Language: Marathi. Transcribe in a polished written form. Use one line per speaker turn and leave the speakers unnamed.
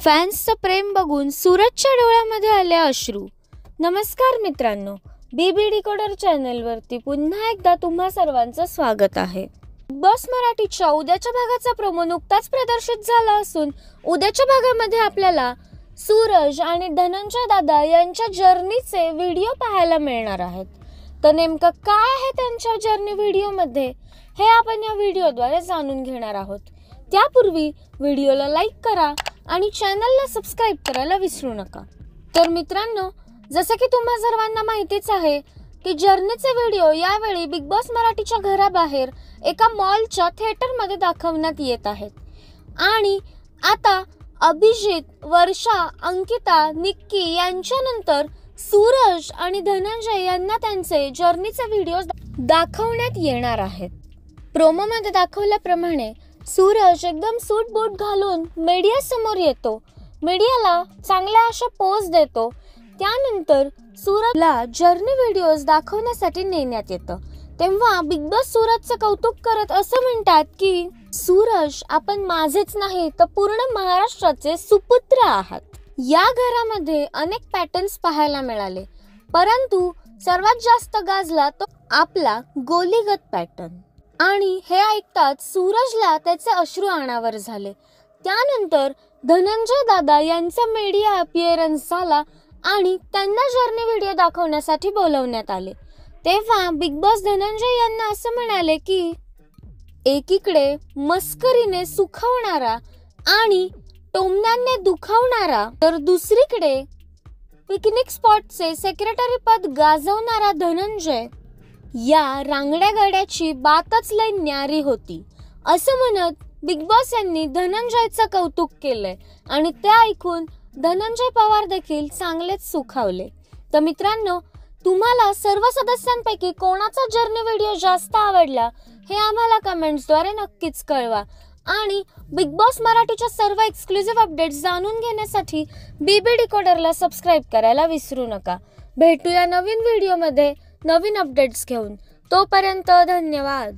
फॅन्सचं प्रेम बघून सूरजच्या डोळ्यामध्ये आले अश्रू। नमस्कार मित्रांनो, बीबी डिकोडर चॅनलवरती पुन्हा एकदा तुम्हा सर्वांचं स्वागत आहे। बिग बॉस मराठीच्या उद्याच्या भागाचा प्रोमो नुकताच प्रदर्शित झाला असून उद्याच्या भागामध्ये आपल्याला सूरज आणि धनंजय दादा यांच्या जर्नीचे व्हिडिओ पाहायला मिळणार आहेत। तर नेमकं काय आहे त्यांच्या जर्नी व्हिडिओमध्ये हे आपण या व्हिडिओद्वारे जाणून घेणार आहोत। त्यापूर्वी व्हिडिओला लाईक करा आणि चॅनलला सबस्क्राइब करायला विसरू नका। तर मित्रांनो, जसं की तुम्हा सर्वांना माहितीच आहे की जर्नीचे व्हिडिओ यावेळी बिग बॉस मराठीच्या घराबाहेर एका मॉलच्या थिएटरमध्ये दाखवण्यात येत आहेत आणि आता अभिजित, वर्षा, अंकिता, निक्की यांच्यानंतर सूरज आणि धनंजय यांना त्यांचे जर्नीचे व्हिडिओ दाखवण्यात येणार आहेत। प्रोमोमध्ये दाखवल्याप्रमाणे सूरज एकदम सूट बूट घालून मीडिया समोर येतो, मीडियाला चांगल्या अशा पोज देतो। त्यानंतर सूरजला जर्नी व्हिडिओज दाखवण्यासाठी नेण्यात येतं। तेव्हा बिग बॉस सूरजचं कौतुक करत असं म्हणतात की सूरज, आपण माझेच नाही तर पूर्ण महाराष्ट्राचे सुपुत्र आहात। या घरामध्ये अनेक पॅटर्न्स पाहायला मिळाले, परंतु सर्वात जास्त गाजला तो आपला गोलीगत पॅटर्न। आणि हे ऐकताच सूरजला त्याचे अश्रू अनावर झाले। त्यानंतर धनंजय दादा यांचा मीडिया अपीअरन्स झाला आणि त्यांना जर्नी व्हिडिओ दाखवण्यासाठी बोलवण्यात आले। तेव्हा बिग बॉस धनंजय यांना असं म्हणाले की एकीकडे मस्करीने सुखावणारा आणि टोमण्यांनी दुखावणारा, तर दुसरीकडे पिकनिक स्पॉटचे सेक्रेटरी पद गाजवणारा धनंजय, या रांगड्या गाड्याची बातच लय न्यारी होती असं म्हणत बिग बॉस यांनी धनंजयचं कौतुक केलंय आणि ते ऐकून धनंजय पवार देखील चांगलेच सुखावले। तर मित्रांनो, तुम्हाला सर्व सदस्यांपैकी कोणाचा जर्नी व्हिडिओ जास्त आवडला हे आम्हाला कमेंट्सद्वारे नक्कीच कळवा आणि बिग बॉस मराठीच्या सर्व एक्सक्लुझिव्ह अपडेट्स जाणून घेण्यासाठी बीबी डिकोडरला सबस्क्राइब करायला विसरू नका। भेटूया नवीन व्हिडिओमध्ये नवीन अपडेट्स घेऊन। तोपर्यंत धन्यवाद।